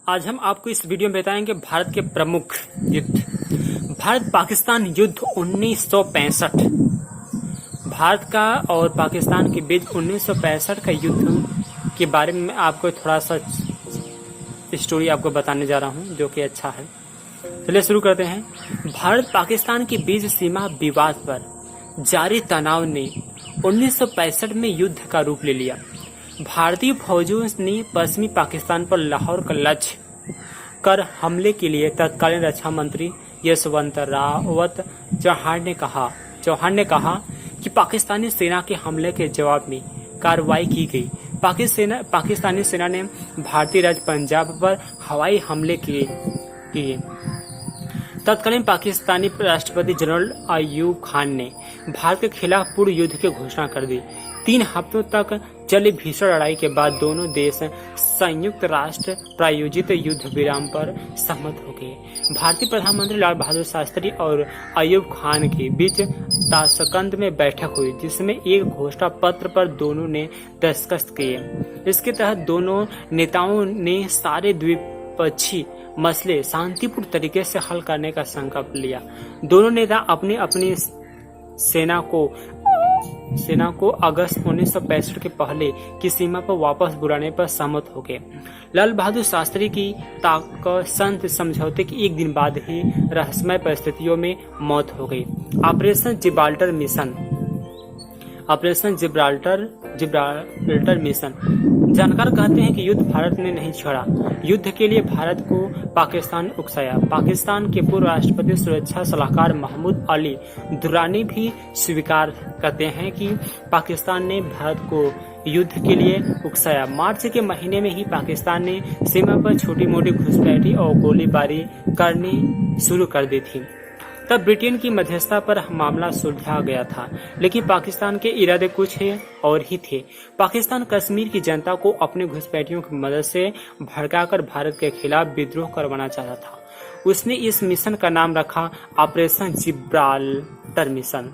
आज हम आपको इस वीडियो में बताएंगे भारत के प्रमुख युद्ध। भारत पाकिस्तान युद्ध 1965। भारत का और पाकिस्तान के बीच 1965 का युद्ध के बारे में आपको थोड़ा सा स्टोरी आपको बताने जा रहा हूं, जो कि अच्छा है। चलिए शुरू करते हैं। भारत पाकिस्तान के बीच सीमा विवाद पर जारी तनाव ने 1965 में युद्ध का रूप ले लिया। भारतीय फौजों ने पश्चिमी पाकिस्तान पर लाहौर का लक्ष्य कर हमले के लिए तत्कालीन रक्षा मंत्री यशवंतराव चौहान ने कहा कि पाकिस्तानी सेना के हमले के जवाब में कार्रवाई की गई। पाकिस्तानी सेना ने भारतीय राज्य पंजाब पर हवाई हमले किए। तत्कालीन पाकिस्तानी राष्ट्रपति जनरल अयूब खान ने भारत के खिलाफ पूर्ण युद्ध की घोषणा कर दी। 3 हफ्तों तक चली भीषण लड़ाई के बाद दोनों देश संयुक्त राष्ट्र प्रायोजित युद्ध विराम पर सहमत हो गए। भारतीय प्रधानमंत्री लाल बहादुर शास्त्री और अयूब खान के बीच ताशकंद में बैठक हुई, जिसमें एक घोषणा पत्र पर दोनों ने दस्तखत किए। इसके तहत दोनों नेताओं ने सारे द्विपक्षीय मसले शांतिपूर्ण तरीके से हल करने का संकल्प लिया। दोनों नेता अपनी अपनी सेना को अगस्त 1965 के पहले की सीमा पर वापस बुलाने पर सहमत हो गए। लाल बहादुर शास्त्री की ताकसंत समझौते के एक दिन बाद ही रहस्यमय परिस्थितियों में मौत हो गई। Operation Gibraltar mission. जानकार कहते हैं कि युद्ध भारत ने नहीं छोड़ा। युद्ध के लिए भारत को पाकिस्तान उकसाया। पाकिस्तान के पूर्व राष्ट्रपति सुरक्षा सलाहकार महमूद अली दुरानी भी स्वीकार करते हैं कि पाकिस्तान ने भारत को युद्ध के लिए उकसाया। मार्च के महीने में ही पाकिस्तान ने सीमा पर छोटी मोटी घुसपैठी और गोलीबारी करनी शुरू कर दी थी। तब ब्रिटेन की मध्यस्थता पर मामला सुलझा गया था, लेकिन पाकिस्तान के इरादे कुछ और ही थे। पाकिस्तान कश्मीर की जनता को अपने घुसपैठियों की मदद से भड़काकर भारत के खिलाफ विद्रोह करवाना चाहता था। उसने इस मिशन का नाम रखा ऑपरेशन जिब्राल्टर मिशन।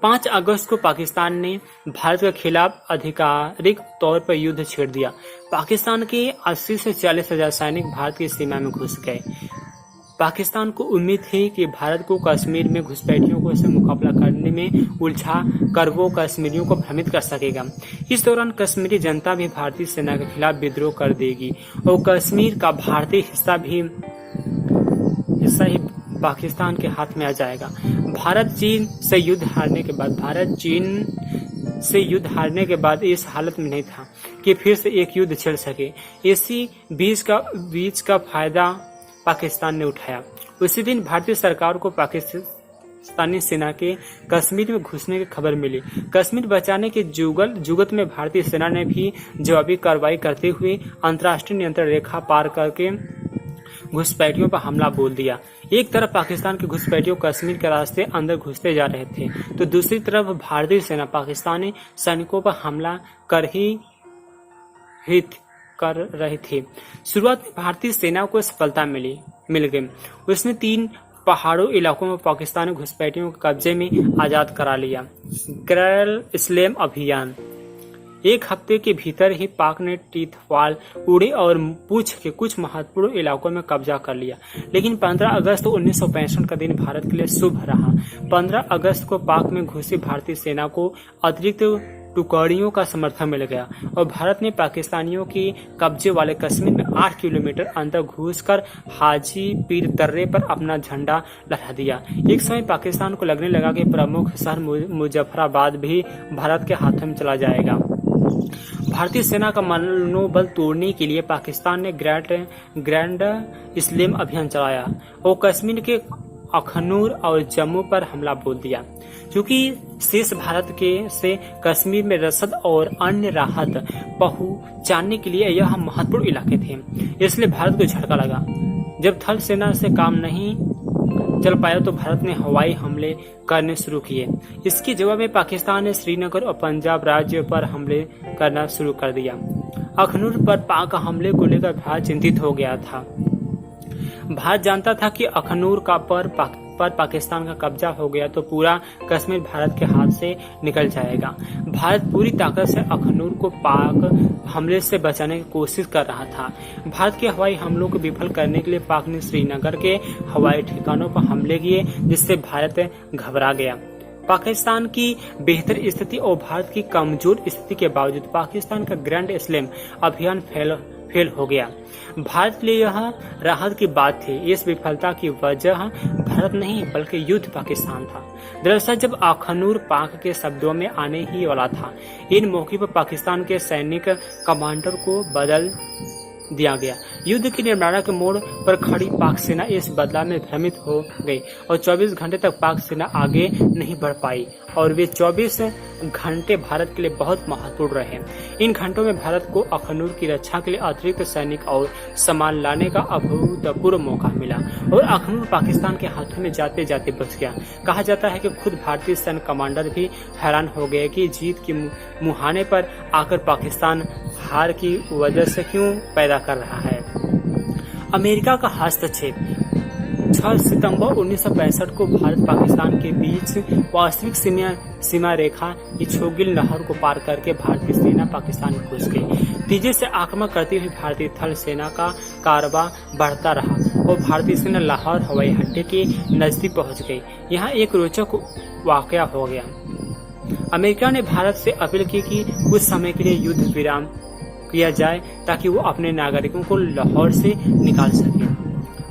5 अगस्त को पाकिस्तान ने भारत के खिलाफ आधिकारिक तौर पर युद्ध छेड़ दिया। पाकिस्तान के 80 से 40 हजार सैनिक भारत की सीमा में घुस गए। पाकिस्तान को उम्मीद थी कि भारत को कश्मीर में घुसपैठियों से मुकाबला करने में उलझा कर वो कश्मीरियों को भ्रमित कर सकेगा। इस दौरान कश्मीरी जनता भी भारतीय सेना के खिलाफ विद्रोह कर देगी और कश्मीर का भारतीय हिस्सा ही पाकिस्तान के हाथ में आ जाएगा। भारत चीन से युद्ध हारने के बाद इस हालत में नहीं था कि फिर से एक युद्ध छिड़ सके। इसी बीच का फायदा पाकिस्तान ने उठाया। उसी दिन भारतीय सरकार को पाकिस्तानी सेना के कश्मीर में घुसने की खबर मिली। कश्मीर बचाने के जुगत में भारतीय सेना ने भी जवाबी कार्रवाई करते हुए अंतर्राष्ट्रीय नियंत्रण रेखा पार करके घुसपैठियों पर हमला बोल दिया। एक तरफ पाकिस्तान के घुसपैठियों कश्मीर के रास्ते अंदर घुसते जा रहे थे, तो दूसरी तरफ भारतीय सेना पाकिस्तानी सैनिकों पर हमला कर रही थी। शुरुआत में भारतीय सेना को सफलता मिल गई। उसने 3 पहाड़ों इलाकों में पाकिस्तानी घुसपैठियों को कब्जे में आजाद करा लिया। ग्रेट स्लैम अभियान। 1 हफ्ते के भीतर ही पाक ने टीथवाल, उड़ी और पूंछ के कुछ महत्वपूर्ण इलाकों में कब्जा कर लिया। लेकिन 15 अगस्त 1965 का दिन भारत के लिए शुभ रहा। 15 अगस्त को पाक में घुसी भारतीय सेना को अतिरिक्त टुकड़ियों का समर्थन मिल गया और भारत ने पाकिस्तानियों की कब्जे वाले कश्मीर में 8 किलोमीटर अंदर घुसकर हाजी पीर दर्रे पर अपना झंडा लहरा दिया। एक समय पाकिस्तान को लगने लगा कि प्रमुख शहर मुजफ्फराबाद भी भारत के हाथों में चला जाएगा। भारतीय सेना का मनोबल तोड़ने के लिए पाकिस्तान ने ग्रैंड स्लैम अभियान चलाया और कश्मीर के अखनूर और जम्मू पर हमला बोल दिया। क्योंकि शेष भारत से कश्मीर में रसद और अन्य राहत पहुंचाने के लिए यह महत्वपूर्ण इलाके थे, इसलिए भारत को झटका लगा। जब थल सेना से काम नहीं चल पाया तो भारत ने हवाई हमले करने शुरू किए। इसके जवाब में पाकिस्तान ने श्रीनगर और पंजाब राज्य पर हमले करना शुरू कर दिया। अखनूर पर पाक हमले को लेकर भारत चिंतित हो गया था। भारत जानता था कि अखनूर का पर पर पाकिस्तान का कब्जा हो गया तो पूरा कश्मीर भारत के हाथ से निकल जाएगा। भारत पूरी ताकत से अखनूर को पाक हमले से बचाने की कोशिश कर रहा था। भारत के हवाई हमलों को विफल करने के लिए पाक ने श्रीनगर के हवाई ठिकानों पर हमले किए, जिससे भारत घबरा गया। पाकिस्तान की बेहतर स्थिति और भारत की कमजोर स्थिति के बावजूद पाकिस्तान का ग्रैंड स्लैम अभियान फेल हो गया। भारत के लिए यह राहत की बात थी। इस विफलता की वजह भारत नहीं बल्कि युद्ध पाकिस्तान था। दरअसल जब अखनूर पाक के शब्दों में आने ही वाला था, इन मौके पर पाकिस्तान के सैनिक कमांडर को बदल दिया गया। युद्ध की निर्णायक मोड़ पर खड़ी पाक सेना इस बदलाव में भ्रमित हो गई और 24 घंटे तक पाक सेना आगे नहीं बढ़ पाई और वे 24 घंटे भारत के लिए बहुत महत्वपूर्ण रहे। इन घंटों में भारत को अखनूर की रक्षा के लिए अतिरिक्त सैनिक और सामान लाने का अभूतपूर्व मौका मिला और अखनूर पाकिस्तान के हाथों में जाते जाते बच गया। कहा जाता है कि खुद भारतीय सैन्य कमांडर भी हैरान हो गए कि जीत के मुहाने पर आकर पाकिस्तान हार की वजह से क्यों पैदा कर रहा है। अमेरिका का हस्तक्षेप 6 सितंबर 1965 को भारत पाकिस्तान के बीच वास्तविक सीमा रेखा की छोगिल नहर को पार करके भारतीय सेना पाकिस्तान में घुस गई। तेजी से आक्रमण करती हुई भारतीय थल सेना का कारवा बढ़ता रहा और भारतीय सेना लाहौर हवाई अड्डे के नजदीक पहुंच गई। यहाँ एक रोचक वाकया हो गया। अमेरिका ने भारत से अपील की कि कुछ समय के लिए युद्ध विराम किया जाए ताकि वो अपने नागरिकों को लाहौर से निकाल सके।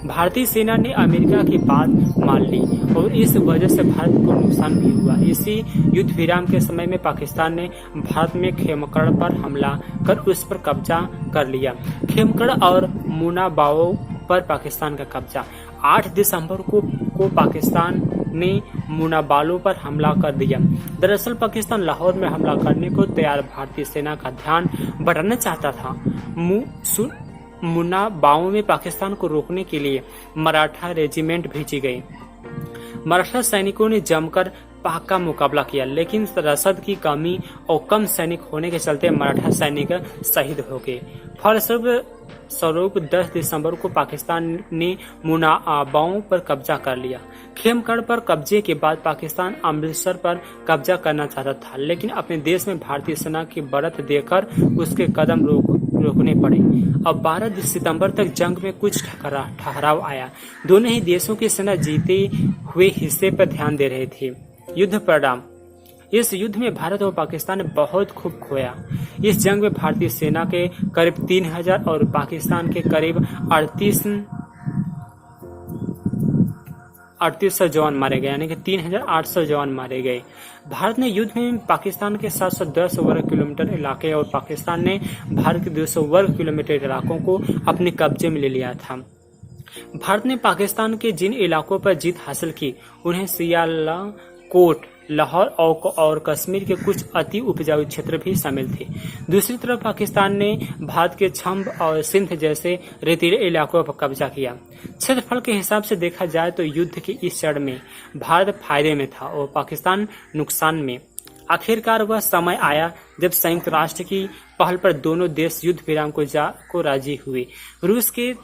भारतीय सेना ने अमेरिका की बात मान ली और इस वजह से भारत को नुकसान भी हुआ। इसी युद्ध विराम के समय में पाकिस्तान ने भारत में खेमकड़ पर हमला कर उस पर कब्जा कर लिया। खेमकड़ और मुनाबाओ पर पाकिस्तान का कब्जा 8 दिसंबर को पाकिस्तान ने मुनाबालों पर हमला कर दिया। दरअसल पाकिस्तान लाहौर में हमला करने को तैयार भारतीय सेना का ध्यान बढ़ाना चाहता था। मुनाबाओं में पाकिस्तान को रोकने के लिए मराठा रेजिमेंट भेजी गई। मराठा सैनिकों ने जमकर पाक का मुकाबला किया, लेकिन रसद की कमी और कम सैनिक होने के चलते मराठा सैनिक शहीद हो गए। फलस्वरूप 10 दिसंबर को पाकिस्तान ने मुनाबाओं पर कब्जा कर लिया। खेमकड़ पर कब्जे के बाद पाकिस्तान अमृतसर पर कब्जा करना चाहता था, लेकिन अपने देश में भारतीय सेना की बढ़त देकर उसके कदम रोकने पड़े। अब 12 सितंबर तक जंग में कुछ ठहराव आया। दोनों ही देशों की सेना जीते हुए हिस्से पर ध्यान दे रहे थे। युद्ध परिणाम। इस युद्ध में भारत और पाकिस्तान ने बहुत खूब खोया। इस जंग में भारतीय सेना के करीब 3000 और पाकिस्तान के करीब 3800 जवान मारे गए, यानी कि 3800 जवान मारे गए। भारत ने युद्ध में पाकिस्तान के 710 वर्ग किलोमीटर इलाके और पाकिस्तान ने भारत के 200 वर्ग किलोमीटर इलाकों को अपने कब्जे में ले लिया था। भारत ने पाकिस्तान के जिन इलाकों पर जीत हासिल की उन्हें सियालकोट, लाहौर और कश्मीर के कुछ अति उपजाऊ क्षेत्र भी शामिल थे। दूसरी तरफ पाकिस्तान ने भारत के छंब और सिंध जैसे रेतीले इलाकों पर कब्जा किया। क्षेत्रफल के हिसाब से देखा जाए तो युद्ध के इस चरण में भारत फायदे में था और पाकिस्तान नुकसान में। आखिरकार वह समय आया जब संयुक्त राष्ट्र की पहल पर दोनों देश युद्ध विराम को राजी हुए। रूस के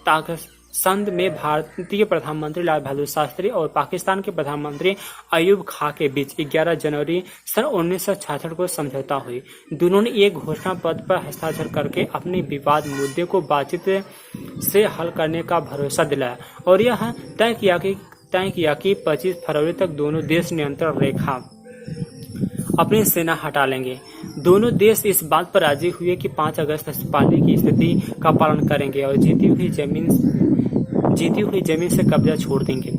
संध में भारतीय प्रधानमंत्री लाल बहादुर शास्त्री और पाकिस्तान के प्रधानमंत्री अयूब खां के बीच 11 जनवरी सन 1966 को समझौता हुई। दोनों ने एक घोषणा पत्र पर हस्ताक्षर करके अपने विवाद मुद्दे को बातचीत से हल करने का भरोसा दिलाया और यह तय किया कि 25 फरवरी तक दोनों देश नियंत्रण रेखा अपनी सेना हटा लेंगे। दोनों देश इस बात पर राजी हुए कि 5 अगस्त से पहले की स्थिति का पालन करेंगे और जीती हुई जमीन से कब्जा छोड़ देंगे।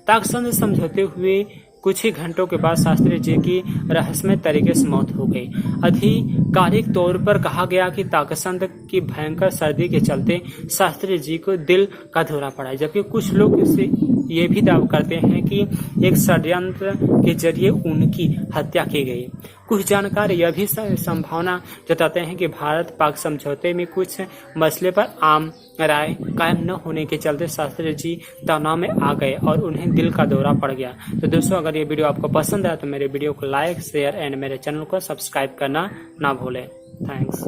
ताकसंध समझौते हुए कुछ ही घंटों के बाद शास्त्री जी की रहस्यमय तरीके से मौत हो गई। आधिकारिक तौर पर कहा गया कि ताकसंध की भयंकर सर्दी के चलते शास्त्री जी को दिल का दौरा पड़ा, जबकि कुछ लोग इसे ये भी दावा करते हैं कि एक षड्यंत्र के जरिए उनकी हत्या की गई। कुछ जानकार यह भी संभावना जताते हैं कि भारत पाक समझौते में कुछ मसले पर आम राय कायम न होने के चलते शास्त्री जी तनाव में आ गए और उन्हें दिल का दौरा पड़ गया। तो दोस्तों, अगर ये वीडियो आपको पसंद आया तो मेरे वीडियो को लाइक, शेयर एंड मेरे चैनल को सब्सक्राइब करना ना भूलें। थैंक्स।